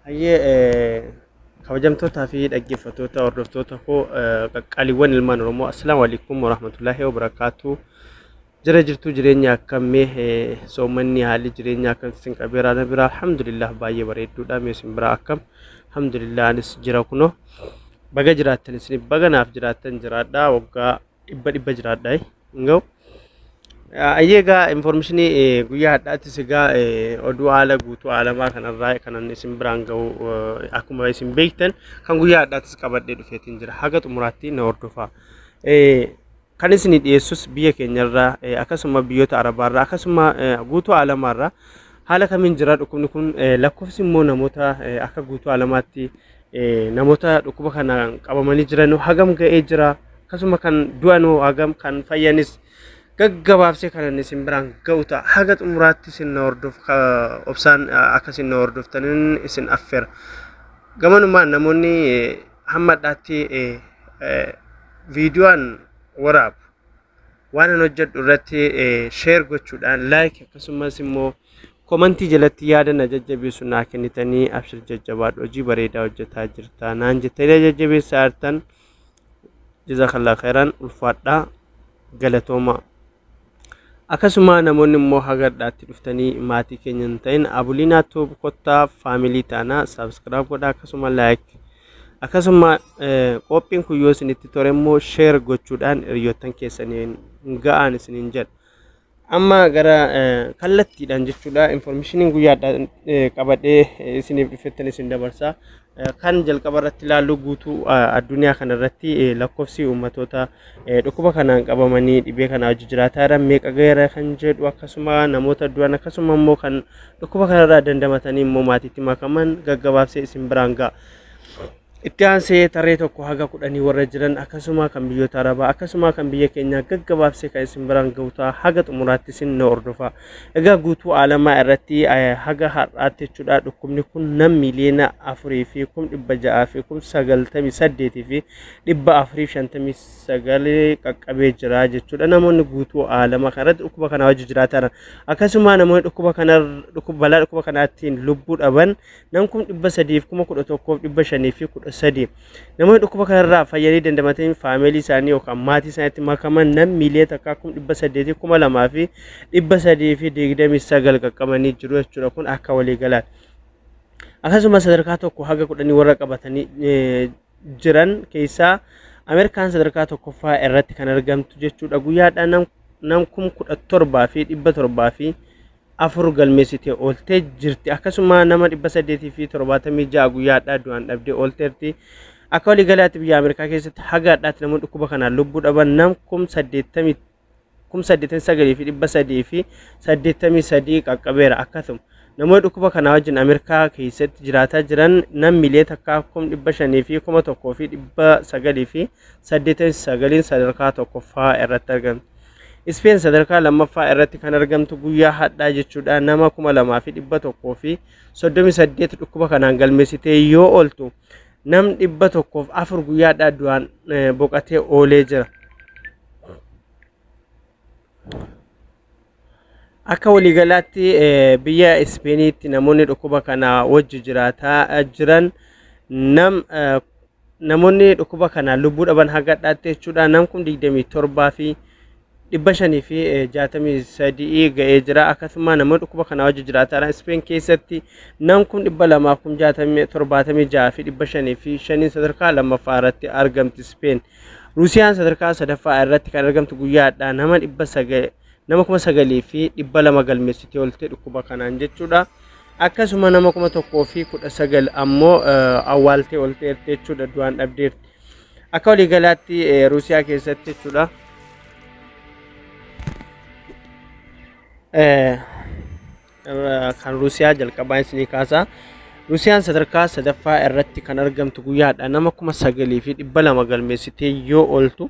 Hayyee kabajamtootaa fi dhaggeeffattoota hordoftoota koo qaqqaaliiwwan ilmaan Oromoo assalaamu alaykum warahmatullaahi wabarakaatu. Jira jirtu jireenya akkamii soommanni haalli jireenya akkam isin qabeera bira alhamdulillah baay'ee bareedduudha meesin bira akkam alhamdulillah anis jira kuno baga jiraattan isin baga naaf jiraattan jiraadha waggaa dhibba jiraadha ngau ayyega information guyyaa hadhaatti sigaa oduu haala guutuu alamaa kanarraa kanan isin biraan ga'u akkuma isin beektan kan guyyaa hadhaattis qabadhee dhufeetiin jira haga xumuraatti na hordofaa kan isin dhiyeessus biyya keenyarraa akkasuma biyyoota arabaarraa akkasuma guutuu alamaarraa haala kamiin jira dhukkubni kun lakkoofsi immoo namoota akka guutuu alamaatti namoota dhukkuba kana qabamanii jiran hagam ga'ee jira akkasuma kan du'anoo hagam kan fayyanis gaggabaabsee kan isin biraan ga'uta haga xumuraatti isin hordof obsaan akkasin hordoftanin isin affeera gamanumaan namoonni hamma dhaatti viidiyoon waraab waan hojjedhu irratti share gochuudhaan like akkasumas immoo komentii jalatti yaada na jajjabeessu naa kennitanii abshir jajjabaadhu hojii bareedaa hojjetaa jirta naan jettanii jajjabeessaa jirtan jazakallahu khairan ulfaadhaa galatooma akkasuma namoonni immoo haga dhaatti dhuftanii maatii keenya hin ta'in abuliinaa toob kottaa faamilii taanaa subscribe godhaa akkasuma like akkasuma qophiin kun yoo isinitti tore immoo share gochuudhaan hiriyoottan keessaniin ga'aan isiniin jedha amma gara kallattiidhaan jechuudha information guyyaadhaan qabadhee isiniif dhufeettan isin dabarsaa kan jalqaba irratti ilaallu guutuu addunyaa kanarratti lakkoofsi uummatoota dhukkuba kanaan qabamanii dhibee kana hojii jiraataa meeqa ga'eera kan jedhu akkasuma namoota du'an akkasuma immoo kan dhukkuba kanarraa dandamatanii immoo maatiitti makaman gaggabaabsee isin biraan ga'a. Itti aansee tarree tokko haga 10 warra jiran akkasuma kan biyyoota arabaa akkasuma kan biyya keenya gaggabaabsee kan isin biraan ga'uta haga xumuraatti isin na hordofa. Egaa guutuu alamaa irratti haga har'aatti jechuudha dhukkubni kun nam miliyoona 4,698 fi 459 qaqqabee jira jechuudha. Namoonni guutuu alamaa kanarratti dhukkuba kana hojii jiraatan akkasuma namoonni balaa dhukkuba kanaatiin lubbuu dhaban nam kun 311,510 namoonni dhukkuba kanarraa fayyanii dandamatanii faamilii isaanii yookaan maatii isaaniitti makaman nam miliyoona 8,200,329 qaqqabanii jiru jechuudha. Kun akka waliigalaatti akkasuma sadarkaa tokko haga 10 warra qabatanii jiran keessaa Ameerikaan sadarkaa tokkoffaa irratti kan argamtu jechuudha. Guyyaadhaan nam 17,700 afur galmeessitee ooltee jirti akkasuma nama 876 guyyaadhaa du'an dhabdee oolteerti. Akka waliigalaatti biyya Ameerikaa keessatti haga hadhaatti namoonni dhukkuba kanaan lubbuu dhaban nam 89,383 qaqqabeera. Akkasuma namoonni dhukkuba kanaa wajjin Ameerikaa keessatti jiraataa jiran nam miliyoona 1,501,989 sadarkaa tokkoffaa irratti argamtu. Spain sadarkaa lammaffaa irratti kan argamtu guyyaa hadhaa jechuudha. Nama 2,138 dhukkuba kanaan galmeessitee yoo ooltu nam 104 guyyaadhaa du'aan boqatee oolee jira. Akka waliigalaatti biyya Spainiitti namoonni dhukkuba kana wajji jiraataa jiran namoonni dhukkuba kana lubbuu dhaban haga hadhaatti jechuudha. Nam 27 fi 563 ga'ee jira. Akkasuma namoonni dhukkuba kana wajji jiraataa Spain keessatti nam 276 fi 505 sadarkaa lammaffaa irratti argamti Spain. Ruusiyaan sadarkaa sadaffaa irratti kan argamtu guyyaadhaa nama 9,000 fi 200 galmeessitee oolte dhukkuba kanaan jechuudha. Akkasuma nama 1,019 ammoo awwaaltee oolte jechuudha du'aan dhabdeerti. Akka waliigalaatti Ruusiyaa keessatti jechuudha. Kan Ruusiyaa jalqabaa isinii kaasaa. Ruusiyaan sadarkaa sadaffaa irratti kan argamtu guyyaadhaa nama 9,200 galmeessitee yoo ooltu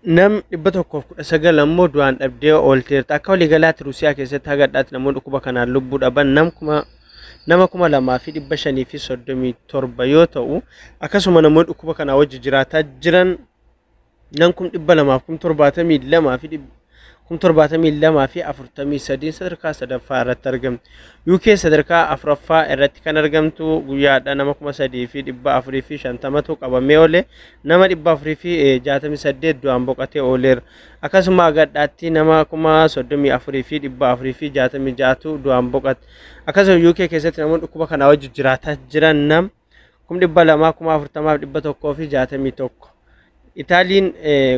nam 119 ammoo du'aan dhabdee oolteerti. Akka waliigalaatti Ruusiyaa keessatti haga hadhaatti namoonni dhukkuba kanaan lubbuu dhaban nama 2,537 yoo ta'u akkasuma namoonni dhukkuba kanaa wajji jiraataa jiran nam 272 fi 17,2 fi 43 sadarkaa sadaffaa irratti argamti. UK sadarkaa afuraffaa irratti kan argamtu guyyaadha nama 3,450tu qabamee oole nama 468 du'aan boqotee ooleera. Akkasuma agaddaatti nama 34,466tu du'aan boqote. Akkasuma UK keessatti namoonni dhukkuba kana wajjin jiraataa jiran nam 240,161 Italiin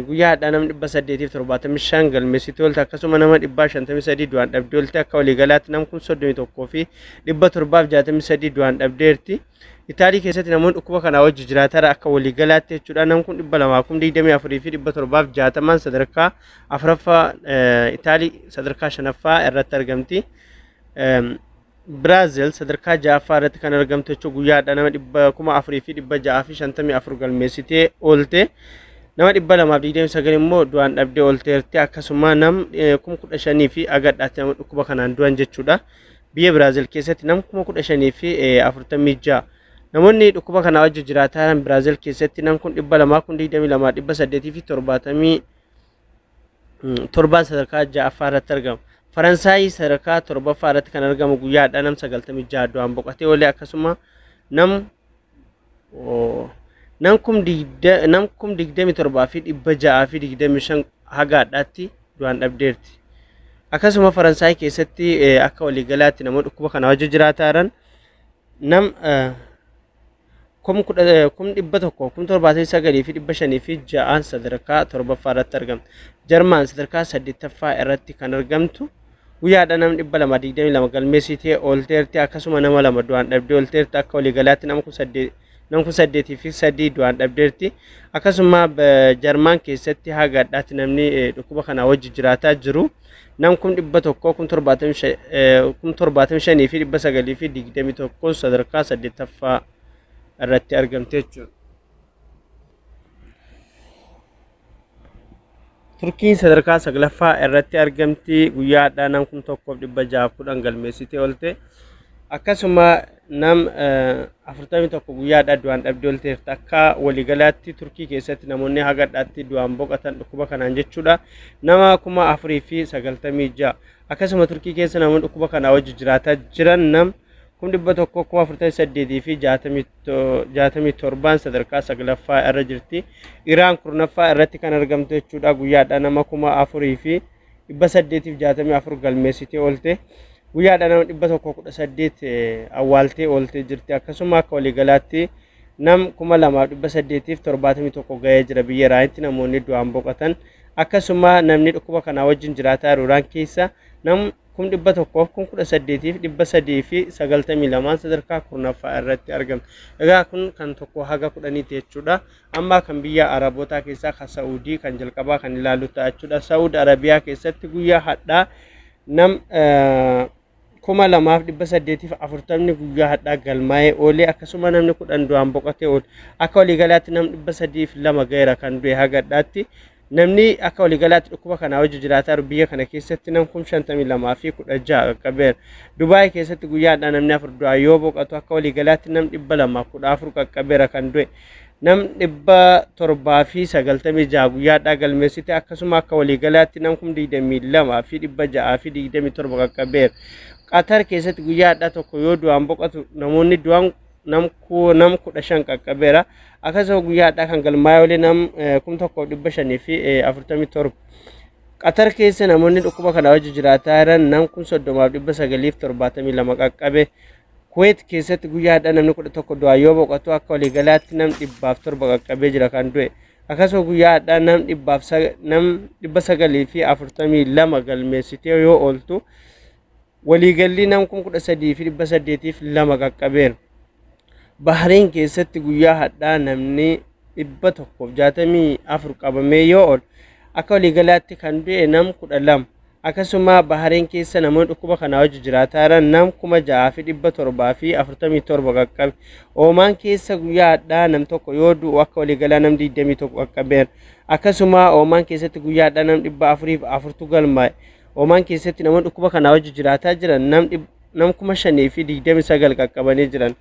guyyaadha nama 875 galmeessitee oolte. Akkasuma nama 553 du'aan dhabdee oolte. Akka waliigalaatti nama 31,763 du'aan dhabdeerti. Itaalii keessatti namoonni dhukkuba kana wajjin jiraatan akka waliigalaatti jechuudha nama 224,760 sadarkaa afuraffaa Itaalii sadarkaa shanaffaa irratti argamti. Brazil sadarkaa ja'affaa irratti kan argamtu jechuudha guyyaadha nama 4,654 galmeessitee oolte. Nama 229 immoo du'aan dhabdee oolteerti. Akkasuma nam 15,000 fi agaddaatti nama dhukkuba kanaan du'an jechuudha. Biyya Brazil keessatti nam 15,000 fi 46 namoonni dhukkuba kana wajjin jiraatan Brazil keessatti nam 222,877 sadarkaa ja'affaa irratti argamu. Faransaay sadarkaa torbaffaa irratti kan argamu guyyaadha nam 96 du'aan boqotee oolee. Akkasuma nam 27,625 hagaadhaatti du'aan dhabdeerti. Akkasuma Faransaay keessatti akka waliigalaatti namoonni dhukkuba kana wajjin jiraatan nam 179,506 sadarkaa torbaffaa irratti argamtu. Jarmaan sadarkaa 8ffaa irratti kan argamtu guyyaadha nama 222 galmeessitee oolteerti. Akkasuma nama 2 du'aan dhabdee oolteerti. Akka waliigalaatti nama 8,3 du'aan dhabdeerti. Akkasuma Jarmaan keessatti hagaadhaatti namni dhukkuba kana wajjin jiraataa jiru nam 175,921 sadarkaa 8ffaa irratti argamte jechuudha. Turkiin sadarkaa 9ffaa irratti argamti guyyaadha nam 1,610 galmeessitee oolte. Akkasuma nam 41 guyyaadha du'aan dhabdee oolteerti. Akka waliigalaatti Turkii keessatti namoonni hagadhaatti du'aan boqotan dhukkuba kanaan jechuudha nama 4,096. Akkasuma Turkii keessa namoonni dhukkuba kanaa wajjin jiraataa jiran nam 148 fi 67 sadarkaa 9ffaa irra jirti. Iraan 10ffaa irratti kan argamtu jechuudha guyyaadha nama 4,864 galmeessitee oolte. Guyyaadha nama 118 awwaaltee oolte jirti. Akkasuma akka waliigalaatti nam 2,871 ga'ee jira biyya Iraanitti namoonni du'aan boqotan. Akkasuma namni dhukkuba kanaa wajjin jiraataa Iraan keessa nam 1,118,392 sadarkaa 10ffaa irratti argamtu. Egaa kun kan tokko haga 10 jechuudha. Amma kan biyya Arabootaa keessaa kan Saa'udii kan jalqabaa kan ilaallu ta'a jechuudha. Saa'ud Arabiyaa keessatti guyyaa hadhaa nam 2,840 guyyaa hadhaa galmaa'ee oolee. Akkasuma namni 10 du'aan boqotee oole. Akka waliigalaatti nam 302 ga'eera kan du'e hagadhaatti. Namni akka waliigalaatti dhukkuba kana wajjin jiraataa biyya kana keessatti nam 52,016 qaqqabeera. Dubaay keessatti guyyaadha namni 4 du'aa yoo boqotu akka waliigalaatti nam 214 qaqqabeera kan du'e. Nam 796 guyyaadha galmeessite. Akkasuma akka waliigalaatti nam 22,627 qaqqabeera. Qatar keessatti guyyaadha tokko yoo du'aan boqotu namoonni du'aan nam 15 qaqqabeera. Akkasuma guyyaadha kan galmaa'ee oolee nam 1,547. Qatar keessa namoonni dhukkuba kana wajjin jiraataa jiran nam 30,972 qaqqabe. Kuwait keessatti guyyaadha namni 11 du'aa yoo boqotu akka waliigalaatti nam 107 qaqqabee jira kan du'e. Akkasuma guyyaadha nam 942 galmeessitee yoo ooltu waliigalli nam 13,802 qaqqabeera. Bahrain keessatti guyyaa hadhaa namni 164 qabamee yoo oolu akka waliigalaatti kan du'e nam 12. Akkasuma Bahrain keessa namoonni dhukkuba kana wajjin jiraataa jiran nam 6,747 qaqqabe. Oman keessa guyyaa hadhaa nam tokko yoo du'u akka waliigalaa nam 21 qaqqabeera. Akkasuma Oman keessatti guyyaa hadhaa nam 404 galmaa'e. Oman keessatti namoonni dhukkuba kana wajjin jiraataa jiran nam 5,029 qaqqabanii jiran.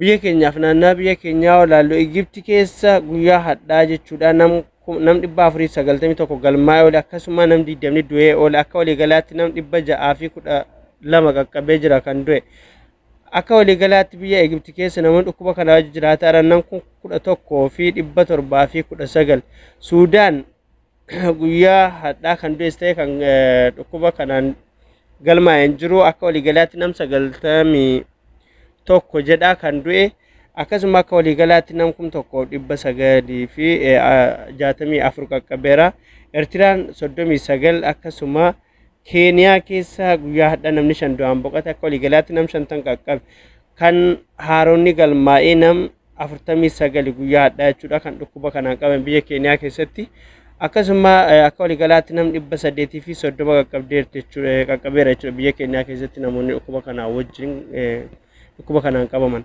Biyya keenyaaf naannaa biyya keenyaa olaallu Igipti keessa guyyaa hadhaa jechuudha nam nam dhibba afurii sagaltamii tokko galmaa'ee oole akkasuma nam 20 du'ee oole akka waliigalaatti nam 612 qaqqabee jira kan du'e akka waliigalaatti biyya Egipti keessa namoonni dhukkuba kanaa jiraatan nan kun 11,719 Suudaan guyyaa hadhaa kan du'es ta'e kan dhukkuba kanaan galmaa'een jiru akka waliigalaatti nam 91 jedha kan du'e akkasuma akka waliigalaatti nam 1,964 qaqqabeera Eertiraan 39 akkasuma Keeniyaa keessa guyyaa hadhaa namni 5 du'aan boqote akka waliigalaatti nam 50 qaqqabe kan haaronni galmaa'ee nam 49 guyyaa hadhaa jechuudha kan dhukkuba kanaan qaban biyya Keeniyaa keessatti akkasuma akka waliigalaatti nam 830 qaqqabeera jechuudha biyya Keeniyaa keessatti namoonni dhukkuba kanaan wajjin dhukkuba kanaan qabaman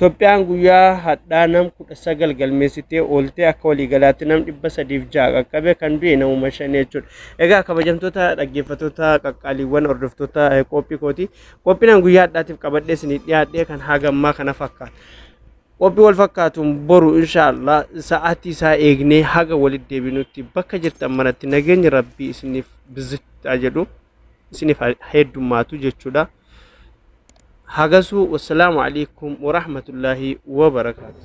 Itoophiyaan guyyaa hadhaa nam 19 galmeessitee oolte akka waliigalaatti nam 306 qaqqabe kan du'e namuma 5 jechuudha. Egaa kabajamtoota dhaggeeffattoota qaqqaaliiwwan hordoftoota qophii kooti. Qophiin guyyaa hadhaatiif qabadhee isinii dhiyaadhee kan hagammaa kana fakkaata. Qophii wal fakkaatuun boru inshaallah sa'aatii isaa eegnee haga walitti deebinutti bakka jirtan maratti nageenya rabbii isiniif bizitaa jedhu isiniif heddummaatu jechuudha. هاجسوا والسلام عليكم ورحمة الله وبركاته.